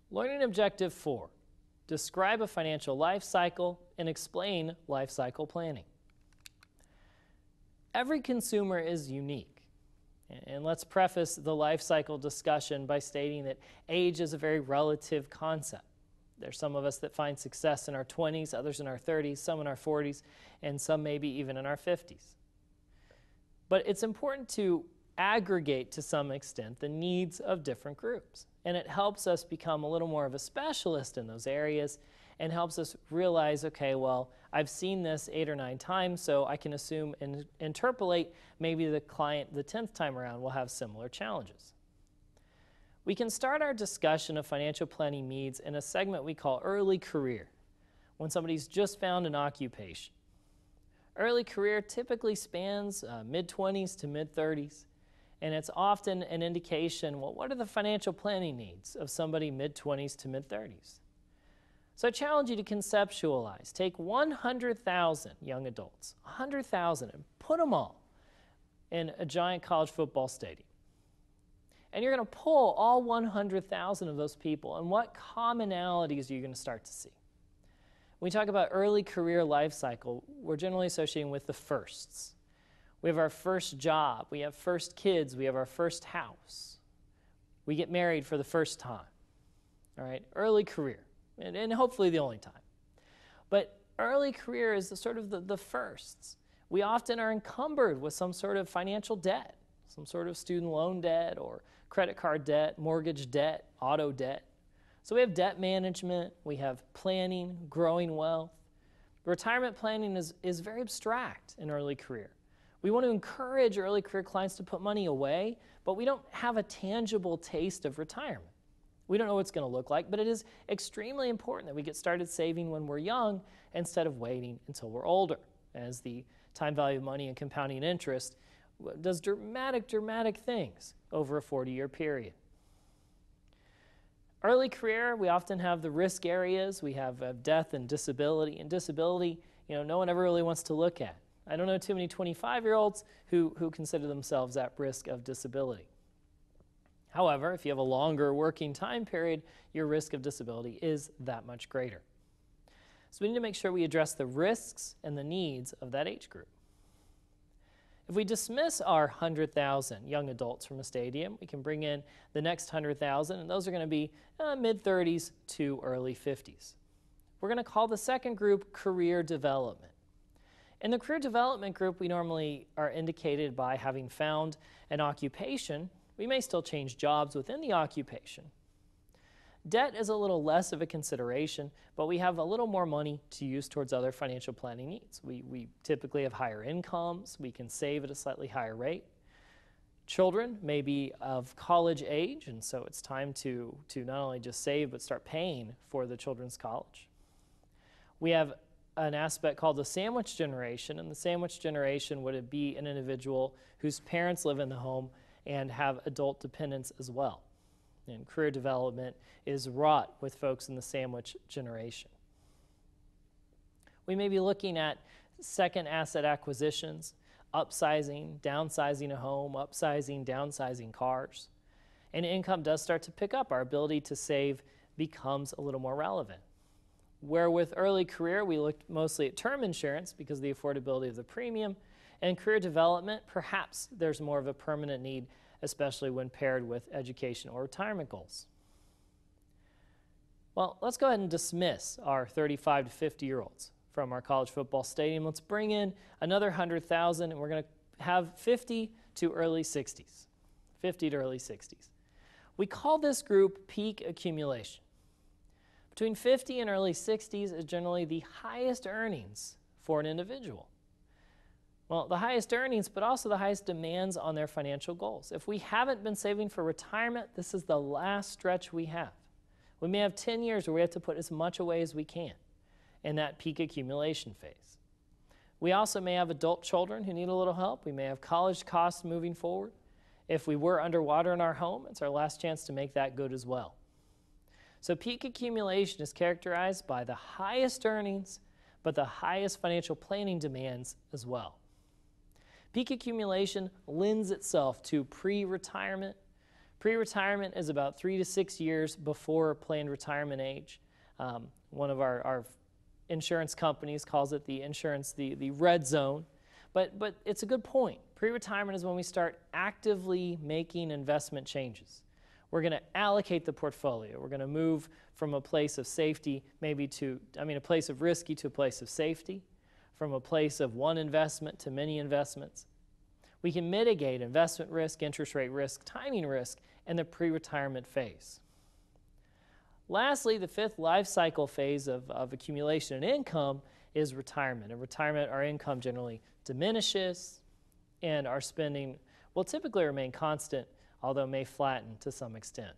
Learning Objective 4. Describe a financial life cycle and explain life cycle planning. Every consumer is unique. And let's preface the life cycle discussion by stating that age is a very relative concept. There's some of us that find success in our 20s, others in our 30s, some in our 40s, and some maybe even in our 50s. But it's important to aggregate to some extent the needs of different groups. And it helps us become a little more of a specialist in those areas and helps us realize, okay, well, I've seen this 8 or 9 times, so I can assume and interpolate maybe the client the 10th time around will have similar challenges. We can start our discussion of financial planning needs in a segment we call early career, when somebody's just found an occupation. Early career typically spans mid-20s to mid-30s, and it's often an indication, well, what are the financial planning needs of somebody mid-20s to mid-30s? So I challenge you to conceptualize. Take 100,000 young adults, 100,000, and put them all in a giant college football stadium. And you're going to pull all 100,000 of those people, and what commonalities are you going to start to see? When we talk about early career life cycle, we're generally associating with the firsts. We have our first job, we have first kids, we have our first house. We get married for the first time. All right, early career, and hopefully the only time. But early career is the firsts. We often are encumbered with some sort of financial debt, some sort of student loan debt or credit card debt, mortgage debt, auto debt. So we have debt management, we have planning, growing wealth. Retirement planning is very abstract in early career. We want to encourage early career clients to put money away, but we don't have a tangible taste of retirement. We don't know what it's going to look like, but it is extremely important that we get started saving when we're young instead of waiting until we're older, as the time value of money and compounding interest does dramatic things over a 40-year period. Early career, we often have the risk areas. We have death and disability. And disability, no one ever really wants to look at. I don't know too many 25-year-olds who consider themselves at risk of disability. However, if you have a longer working time period, your risk of disability is that much greater. So we need to make sure we address the risks and the needs of that age group. If we dismiss our 100,000 young adults from a stadium, we can bring in the next 100,000, and those are going to be mid-30s to early 50s. We're going to call the second group career development. In the career development group, we normally are indicated by having found an occupation. We may still change jobs within the occupation. Debt is a little less of a consideration, but we have a little more money to use towards other financial planning needs. We typically have higher incomes. We can save at a slightly higher rate. Children may be of college age, and so it's time to not only just save, but start paying for the children's college. We have an aspect called the sandwich generation, and the sandwich generation would be an individual whose parents live in the home and have adult dependents as well. And career development is wrought with folks in the sandwich generation. We may be looking at second asset acquisitions, upsizing, downsizing a home, upsizing, downsizing cars. And income does start to pick up. Our ability to save becomes a little more relevant. Where with early career, we looked mostly at term insurance because of the affordability of the premium. And career development, perhaps there's more of a permanent need, especially when paired with education or retirement goals. Well, let's go ahead and dismiss our 35 to 50-year-olds from our college football stadium. Let's bring in another 100,000, and we're going to have 50 to early 60s. 50 to early 60s. We call this group peak accumulation. Between 50 and early 60s is generally the highest earnings for an individual. Well, the highest earnings, but also the highest demands on their financial goals. If we haven't been saving for retirement, this is the last stretch we have. We may have 10 years where we have to put as much away as we can in that peak accumulation phase. We also may have adult children who need a little help. We may have college costs moving forward. If we were underwater in our home, it's our last chance to make that good as well. So peak accumulation is characterized by the highest earnings, but the highest financial planning demands as well. Peak accumulation lends itself to pre-retirement, Pre-retirement is about 3 to 6 years before planned retirement age. One of our insurance companies calls it the red zone. But it's a good point. Pre-retirement is when we start actively making investment changes. We're going to allocate the portfolio. We're going to move from a place of safety a place of risky to a place of safety, from a place of one investment to many investments. We can mitigate investment risk, interest rate risk, timing risk in the pre-retirement phase. Lastly, the fifth life cycle phase of accumulation and income is retirement. In retirement, our income generally diminishes and our spending will typically remain constant, although may flatten to some extent.